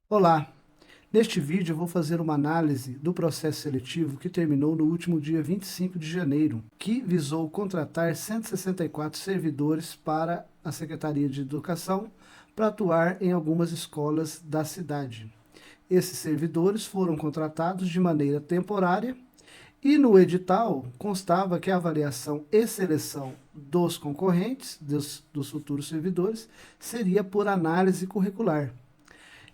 Olá! Neste vídeo eu vou fazer uma análise do processo seletivo que terminou no último dia 25 de janeiro, que visou contratar 164 servidores para a Secretaria de Educação para atuar em algumas escolas da cidade. Esses servidores foram contratados de maneira temporária e no edital constava que a avaliação e seleção dos concorrentes, dos futuros servidores, seria por análise curricular.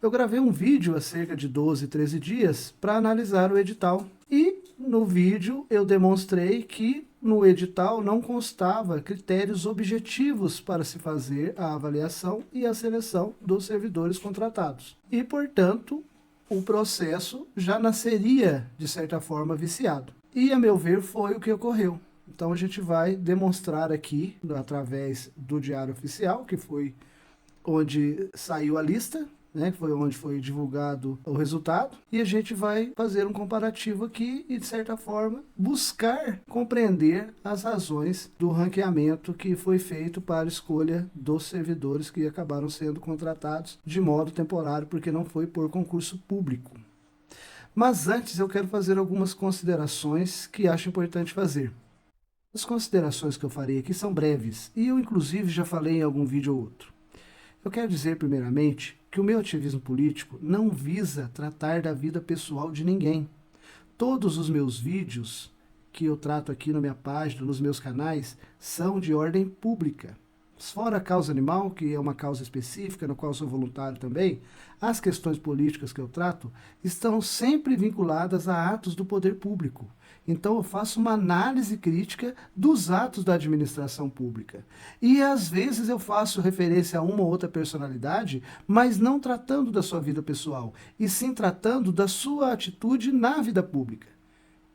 Eu gravei um vídeo há cerca de 12, 13 dias para analisar o edital. E no vídeo eu demonstrei que no edital não constava critérios objetivos para se fazer a avaliação e a seleção dos servidores contratados. E, portanto, o processo já nasceria, de certa forma, viciado. E, a meu ver, foi o que ocorreu. Então a gente vai demonstrar aqui, através do Diário Oficial, que foi onde saiu a lista, né, que foi onde foi divulgado o resultado, e a gente vai fazer um comparativo aqui e, de certa forma, buscar compreender as razões do ranqueamento que foi feito para a escolha dos servidores que acabaram sendo contratados de modo temporário, porque não foi por concurso público. Mas antes eu quero fazer algumas considerações que acho importante fazer. As considerações que eu farei aqui são breves, e eu inclusive já falei em algum vídeo ou outro. Eu quero dizer, primeiramente, que o meu ativismo político não visa tratar da vida pessoal de ninguém. Todos os meus vídeos que eu trato aqui na minha página, nos meus canais, são de ordem pública. Fora a causa animal, que é uma causa específica, no qual sou voluntário também, as questões políticas que eu trato estão sempre vinculadas a atos do poder público. Então eu faço uma análise crítica dos atos da administração pública. E às vezes eu faço referência a uma ou outra personalidade, mas não tratando da sua vida pessoal, e sim tratando da sua atitude na vida pública.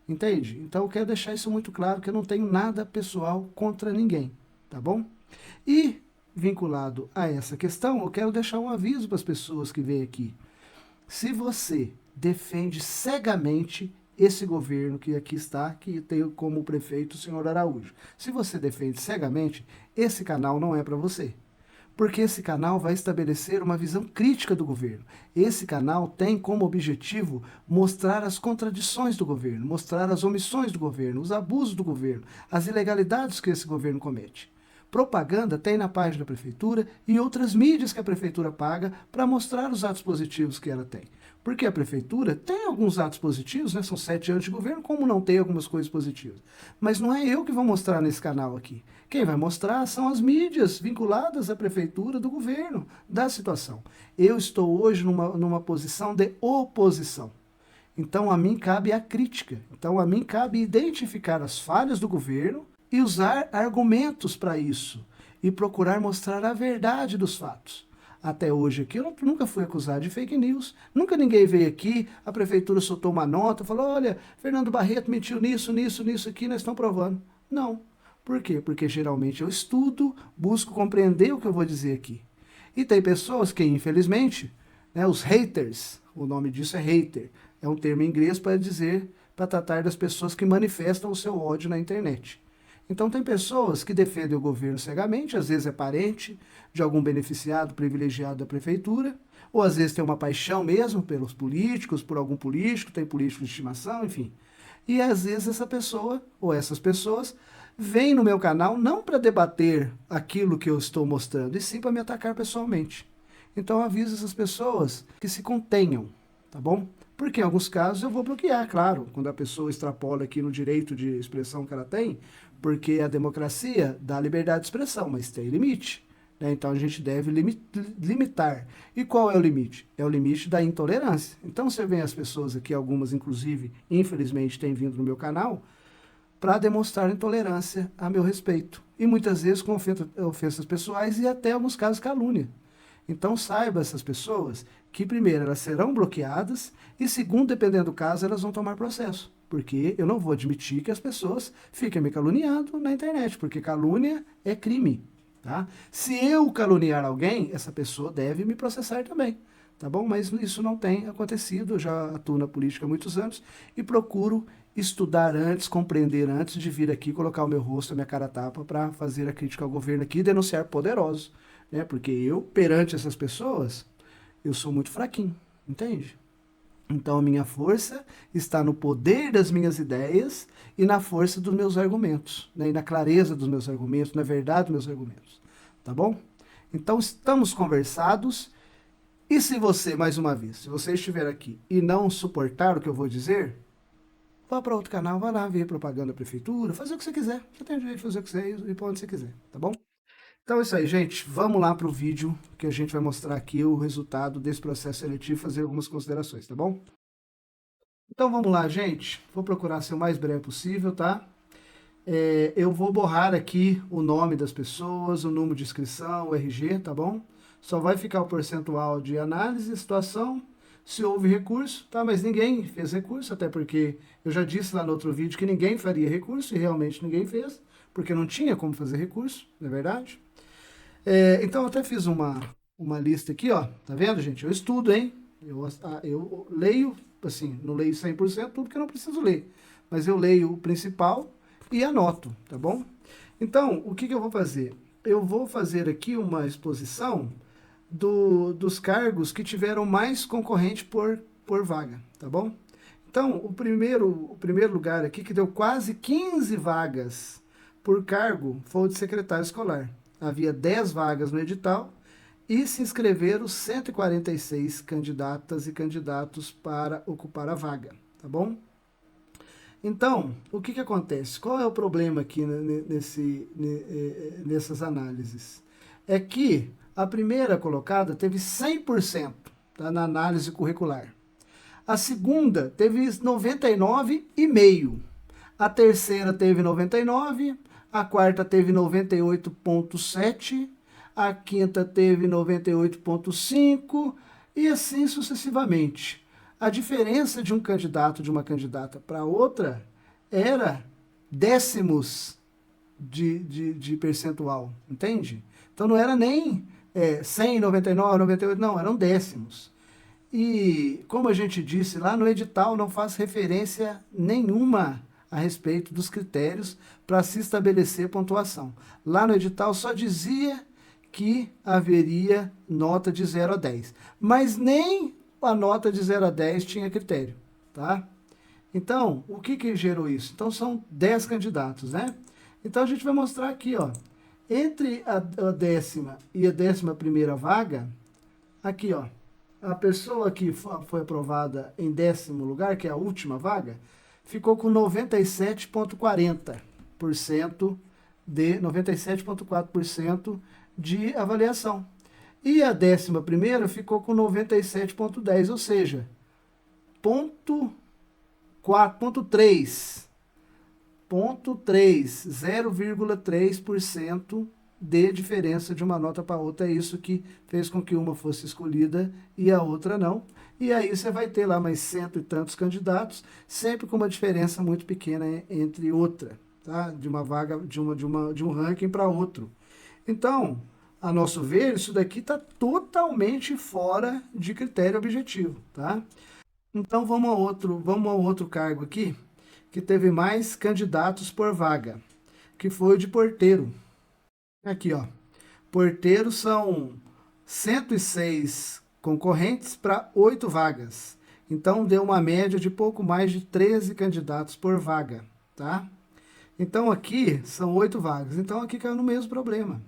Entende? Então eu quero deixar isso muito claro, que eu não tenho nada pessoal contra ninguém, tá bom? E, vinculado a essa questão, eu quero deixar um aviso para as pessoas que vêm aqui. Se você defende cegamente esse governo que aqui está, que tem como prefeito o senhor Araújo, se você defende cegamente, esse canal não é para você. Porque esse canal vai estabelecer uma visão crítica do governo. Esse canal tem como objetivo mostrar as contradições do governo, mostrar as omissões do governo, os abusos do governo, as ilegalidades que esse governo comete. Propaganda tem na página da prefeitura e outras mídias que a prefeitura paga para mostrar os atos positivos que ela tem. Porque a prefeitura tem alguns atos positivos, né? São 7 anos de governo, como não tem algumas coisas positivas. Mas não é eu que vou mostrar nesse canal aqui. Quem vai mostrar são as mídias vinculadas à prefeitura, do governo, da situação. Eu estou hoje numa posição de oposição. Então a mim cabe a crítica. Então a mim cabe identificar as falhas do governo e usar argumentos para isso, e procurar mostrar a verdade dos fatos. Até hoje aqui eu nunca fui acusado de fake news, nunca ninguém veio aqui, a prefeitura soltou uma nota, falou, olha, Fernando Barreto mentiu nisso, nisso, nisso aqui, nós estamos provando. Não. Por quê? Porque geralmente eu estudo, busco compreender o que eu vou dizer aqui. E tem pessoas que, infelizmente, né, os haters, o nome disso é hater, é um termo em inglês para dizer, para tratar das pessoas que manifestam o seu ódio na internet. Então tem pessoas que defendem o governo cegamente, às vezes é parente de algum beneficiado privilegiado da prefeitura, ou às vezes tem uma paixão mesmo pelos políticos, por algum político, tem político de estimação, enfim. E às vezes essa pessoa, ou essas pessoas, vêm no meu canal não para debater aquilo que eu estou mostrando, e sim para me atacar pessoalmente. Então eu aviso essas pessoas que se contenham, tá bom? Porque em alguns casos eu vou bloquear, claro, quando a pessoa extrapola aqui no direito de expressão que ela tem, porque a democracia dá liberdade de expressão, mas tem limite. Né? Então a gente deve limitar. E qual é o limite? É o limite da intolerância. Então você vê as pessoas aqui, algumas inclusive, infelizmente, têm vindo no meu canal, para demonstrar intolerância a meu respeito. E muitas vezes com ofensas pessoais e até, em alguns casos, calúnia. Então saiba essas pessoas que, primeiro, elas serão bloqueadas e, segundo, dependendo do caso, elas vão tomar processo. Porque eu não vou admitir que as pessoas fiquem me caluniando na internet, porque calúnia é crime. Tá? Se eu caluniar alguém, essa pessoa deve me processar também. Tá bom? Mas isso não tem acontecido, eu já atuo na política há muitos anos e procuro estudar antes, compreender antes de vir aqui, colocar o meu rosto, a minha cara a tapa para fazer a crítica ao governo aqui e denunciar poderosos. Né? Porque eu, perante essas pessoas, eu sou muito fraquinho. Entende? Então a minha força está no poder das minhas ideias e na força dos meus argumentos, né? E na clareza dos meus argumentos, na verdade dos meus argumentos. Tá bom? Então estamos conversados. E se você, mais uma vez, se você estiver aqui e não suportar o que eu vou dizer, vá para outro canal, vá lá ver propaganda da prefeitura, fazer o que você quiser. Você tem direito de fazer o que você quiser e para onde você quiser, tá bom? Então é isso aí, gente. Vamos lá para o vídeo que a gente vai mostrar aqui o resultado desse processo seletivo e fazer algumas considerações, tá bom? Então vamos lá, gente. Vou procurar ser o mais breve possível, tá? Eu vou borrar aqui o nome das pessoas, o número de inscrição, o RG, tá bom? Só vai ficar o percentual de análise, situação, se houve recurso, tá? Mas ninguém fez recurso, até porque eu já disse lá no outro vídeo que ninguém faria recurso, e realmente ninguém fez, porque não tinha como fazer recurso, não é verdade? Então eu até fiz uma lista aqui, ó, tá vendo, gente? Eu estudo, hein? Eu leio, assim, não leio 100% tudo que eu não preciso ler, mas eu leio o principal e anoto, tá bom? Então, o que eu vou fazer? Eu vou fazer aqui uma exposição dos cargos que tiveram mais concorrente por vaga, tá bom? Então, o primeiro lugar aqui, que deu quase 15 vagas por cargo, foi o de secretário escolar. Havia 10 vagas no edital e se inscreveram 146 candidatas e candidatos para ocupar a vaga, tá bom? Então, o que acontece? Qual é o problema aqui nessas análises? É que a primeira colocada teve 100%, tá, na análise curricular. A segunda teve 99,5%. A terceira teve 99%, a quarta teve 98,7%, a quinta teve 98,5% e assim sucessivamente. A diferença de um candidato, de uma candidata para outra, era décimos de percentual, entende? Então não era nem 100, 99, 98, não, eram décimos. E, como a gente disse lá no edital, não faz referência nenhuma a respeito dos critérios para se estabelecer pontuação. Lá no edital só dizia que haveria nota de 0 a 10, mas nem a nota de 0 a 10 tinha critério, tá? Então, o que gerou isso? Então, são 10 candidatos, né? Então, a gente vai mostrar aqui, ó, entre a 10ª e a 11ª vaga, aqui, ó, a pessoa que foi aprovada em 10º lugar, que é a última vaga, ficou com 97,40% de 97,4% de avaliação. E a 11ª ficou com 97,10%, ou seja, 0,3% de diferença de uma nota para outra. É isso que fez com que uma fosse escolhida e a outra não. E aí você vai ter lá mais cento e tantos candidatos, sempre com uma diferença muito pequena entre outra, tá? De uma vaga, de um ranking para outro. Então, a nosso ver, isso daqui está totalmente fora de critério objetivo, tá? Então vamos a outro cargo aqui, que teve mais candidatos por vaga, que foi o de porteiro. Aqui, ó. Porteiro são 106 concorrentes para 8 vagas. Então deu uma média de pouco mais de 13 candidatos por vaga, tá? Então aqui são 8 vagas. Então aqui caiu no mesmo problema.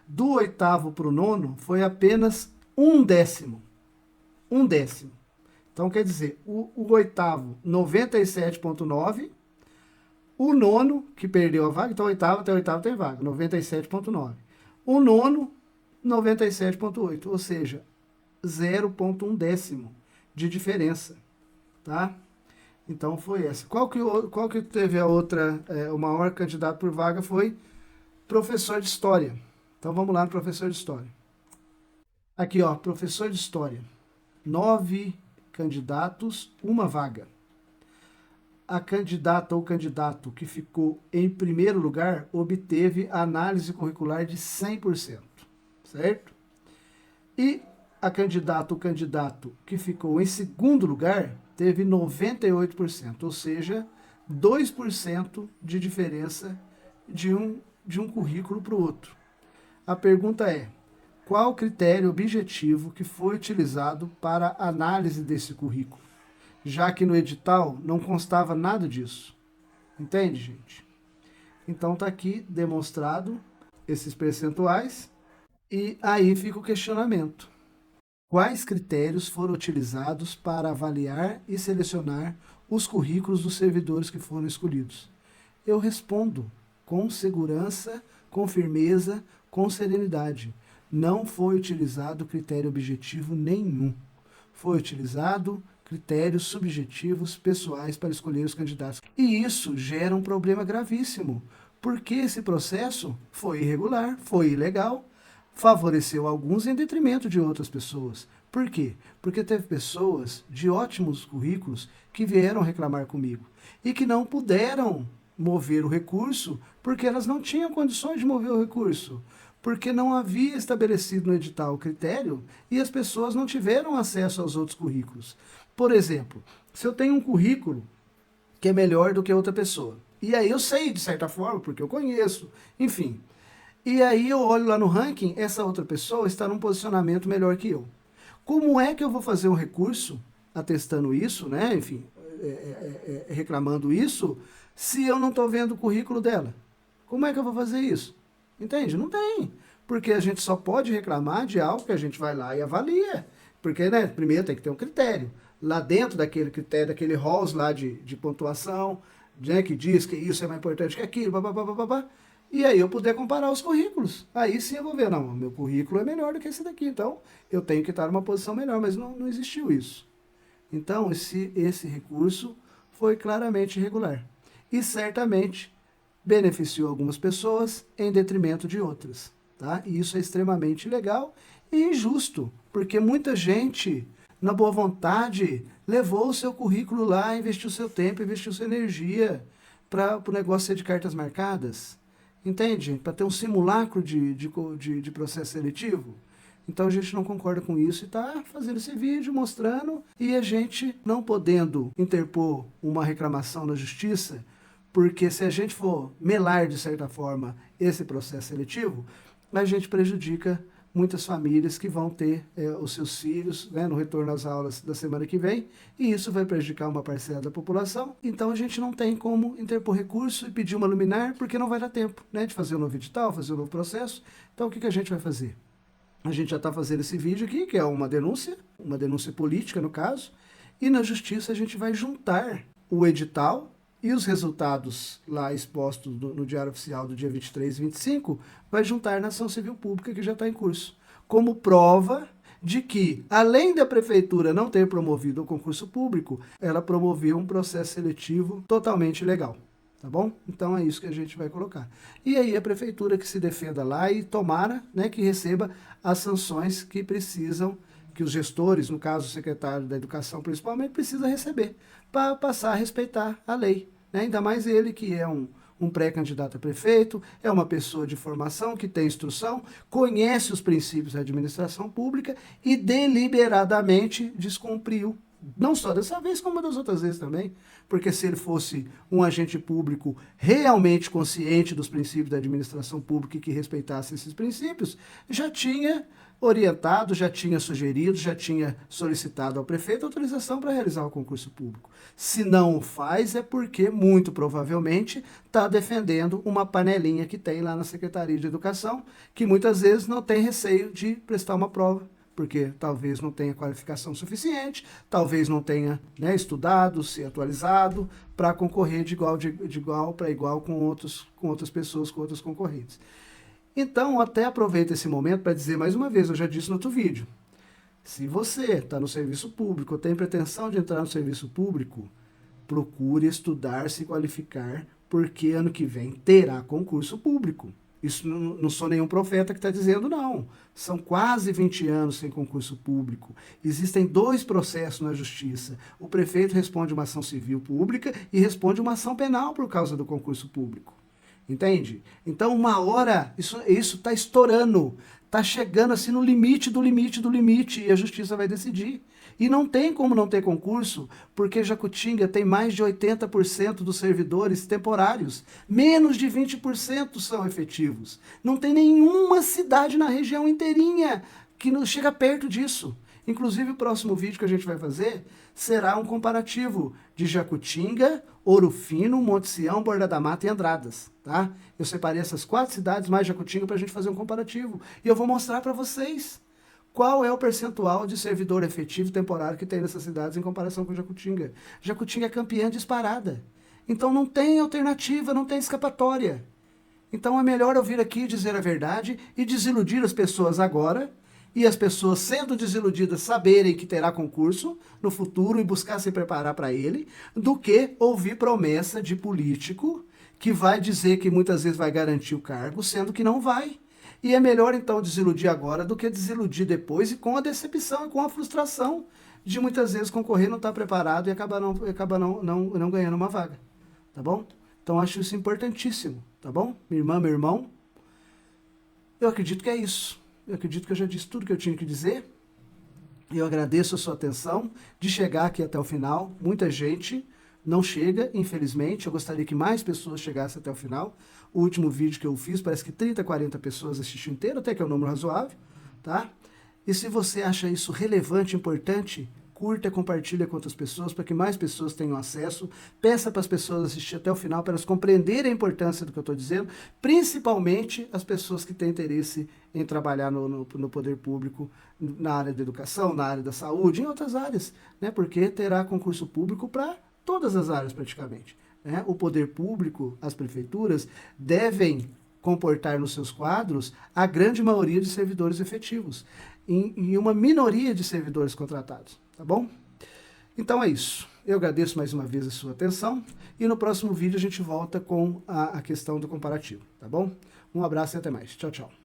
Do 8º para o 9º foi apenas 1/10. 1/10. Então quer dizer, o 8º 97,9%. O 9º, que perdeu a vaga, então até o 8º tem vaga, 97,9%. O 9º, 97,8%, ou seja, 0,1 de diferença, tá? Então foi essa. Qual que teve a outra, o maior candidato por vaga foi professor de história. Então vamos lá no professor de história. Aqui, ó, professor de história. 9 candidatos, uma vaga. A candidata ou candidato que ficou em primeiro lugar obteve a análise curricular de 100%, certo? E a candidata ou candidato que ficou em segundo lugar teve 98%, ou seja, 2% de diferença de um currículo para o outro. A pergunta é, qual critério objetivo que foi utilizado para a análise desse currículo, já que no edital não constava nada disso. Entende, gente? Então está aqui demonstrado esses percentuais e aí fica o questionamento. Quais critérios foram utilizados para avaliar e selecionar os currículos dos servidores que foram escolhidos? Eu respondo com segurança, com firmeza, com serenidade. Não foi utilizado critério objetivo nenhum. Foi utilizado critérios subjetivos pessoais para escolher os candidatos. E isso gera um problema gravíssimo, porque esse processo foi irregular, foi ilegal, favoreceu alguns em detrimento de outras pessoas. Por quê? Porque teve pessoas de ótimos currículos que vieram reclamar comigo e que não puderam mover o recurso porque elas não tinham condições de mover o recurso, porque não havia estabelecido no edital o critério e as pessoas não tiveram acesso aos outros currículos. Por exemplo, se eu tenho um currículo que é melhor do que outra pessoa, e aí eu sei de certa forma, porque eu conheço, enfim, e aí eu olho lá no ranking, essa outra pessoa está num posicionamento melhor que eu. Como é que eu vou fazer um recurso atestando isso, né? Enfim, reclamando isso, se eu não estou vendo o currículo dela? Como é que eu vou fazer isso? Entende? Não tem. Porque a gente só pode reclamar de algo que a gente vai lá e avalia. Porque, né, primeiro tem que ter um critério. Lá dentro daquele critério, daquele halls lá de pontuação, né, que diz que isso é mais importante que aquilo, babá. E aí eu puder comparar os currículos. Aí sim eu vou ver, não, meu currículo é melhor do que esse daqui, então eu tenho que estar numa posição melhor, mas não existiu isso. Então esse recurso foi claramente irregular. E certamente beneficiou algumas pessoas em detrimento de outras. Tá? E isso é extremamente ilegal e injusto, porque muita gente, na boa vontade, levou o seu currículo lá, investiu seu tempo, investiu sua energia para o negócio ser de cartas marcadas. Entende, gente? Para ter um simulacro de processo seletivo. Então a gente não concorda com isso e está fazendo esse vídeo mostrando, e a gente não podendo interpor uma reclamação na justiça, porque se a gente for melar de certa forma esse processo seletivo, a gente prejudica muitas famílias que vão ter os seus filhos, né, no retorno às aulas da semana que vem, e isso vai prejudicar uma parcela da população. Então a gente não tem como interpor recurso e pedir uma liminar, porque não vai dar tempo, né, de fazer um novo edital, fazer um novo processo. Então o que a gente vai fazer? A gente já está fazendo esse vídeo aqui, que é uma denúncia política no caso, e na justiça a gente vai juntar o edital e os resultados lá expostos no Diário Oficial do dia 23 e 25, vai juntar na ação civil pública que já está em curso, como prova de que, além da prefeitura não ter promovido o concurso público, ela promoveu um processo seletivo totalmente legal. Tá bom? Então é isso que a gente vai colocar. E aí a prefeitura que se defenda lá e tomara, né, que receba as sanções que precisam, que os gestores, no caso o secretário da Educação principalmente, precisa receber, para passar a respeitar a lei. Né? Ainda mais ele que é um pré-candidato a prefeito, é uma pessoa de formação, que tem instrução, conhece os princípios da administração pública e deliberadamente descumpriu. Não só dessa vez, como das outras vezes também. Porque se ele fosse um agente público realmente consciente dos princípios da administração pública e que respeitasse esses princípios, já tinha orientado, já tinha sugerido, já tinha solicitado ao prefeito autorização para realizar o concurso público. Se não o faz, é porque, muito provavelmente, está defendendo uma panelinha que tem lá na Secretaria de Educação, que muitas vezes não tem receio de prestar uma prova, porque talvez não tenha qualificação suficiente, talvez não tenha, né, estudado, se atualizado, para concorrer de igual para igual com outras pessoas, com outros concorrentes. Então, até aproveito esse momento para dizer mais uma vez, eu já disse no outro vídeo, se você está no serviço público ou tem pretensão de entrar no serviço público, procure estudar, se qualificar, porque ano que vem terá concurso público. Isso não sou nenhum profeta que está dizendo, não. São quase 20 anos sem concurso público. Existem 2 processos na justiça. O prefeito responde uma ação civil pública e responde uma ação penal por causa do concurso público. Entende? Então, uma hora, isso está estourando, está chegando assim no limite do limite do limite, e a justiça vai decidir. E não tem como não ter concurso, porque Jacutinga tem mais de 80% dos servidores temporários. Menos de 20% são efetivos. Não tem nenhuma cidade na região inteirinha que não chega perto disso. Inclusive, o próximo vídeo que a gente vai fazer será um comparativo de Jacutinga, Ouro Fino, Monte Sião, Borda da Mata e Andradas. Tá? Eu separei essas 4 cidades mais Jacutinga para a gente fazer um comparativo. E eu vou mostrar para vocês qual é o percentual de servidor efetivo temporário que tem nessas cidades em comparação com Jacutinga. Jacutinga é campeã disparada. Então não tem alternativa, não tem escapatória. Então é melhor eu vir aqui dizer a verdade e desiludir as pessoas agora, e as pessoas sendo desiludidas saberem que terá concurso no futuro e buscar se preparar para ele, do que ouvir promessa de político que vai dizer que muitas vezes vai garantir o cargo, sendo que não vai. E é melhor então desiludir agora do que desiludir depois e com a decepção e com a frustração de muitas vezes concorrer, não estar preparado e acabar não ganhando uma vaga. Tá bom? Então acho isso importantíssimo. Tá bom? Minha irmã, meu irmão, eu acredito que é isso. Eu acredito que eu já disse tudo que eu tinha que dizer. Eu agradeço a sua atenção de chegar aqui até o final. Muita gente não chega, infelizmente. Eu gostaria que mais pessoas chegassem até o final. O último vídeo que eu fiz, parece que 30, 40 pessoas assistiram inteiro, até que é um número razoável, tá? E se você acha isso relevante, importante, curta, compartilha com outras pessoas, para que mais pessoas tenham acesso. Peça para as pessoas assistir até o final, para elas compreenderem a importância do que eu estou dizendo, principalmente as pessoas que têm interesse em trabalhar no poder público, na área da educação, na área da saúde, em outras áreas, né? Porque terá concurso público para todas as áreas praticamente. Né? O poder público, as prefeituras, devem comportar nos seus quadros a grande maioria de servidores efetivos e uma minoria de servidores contratados, tá bom? Então é isso. Eu agradeço mais uma vez a sua atenção e no próximo vídeo a gente volta com a questão do comparativo, tá bom? Um abraço e até mais. Tchau, tchau.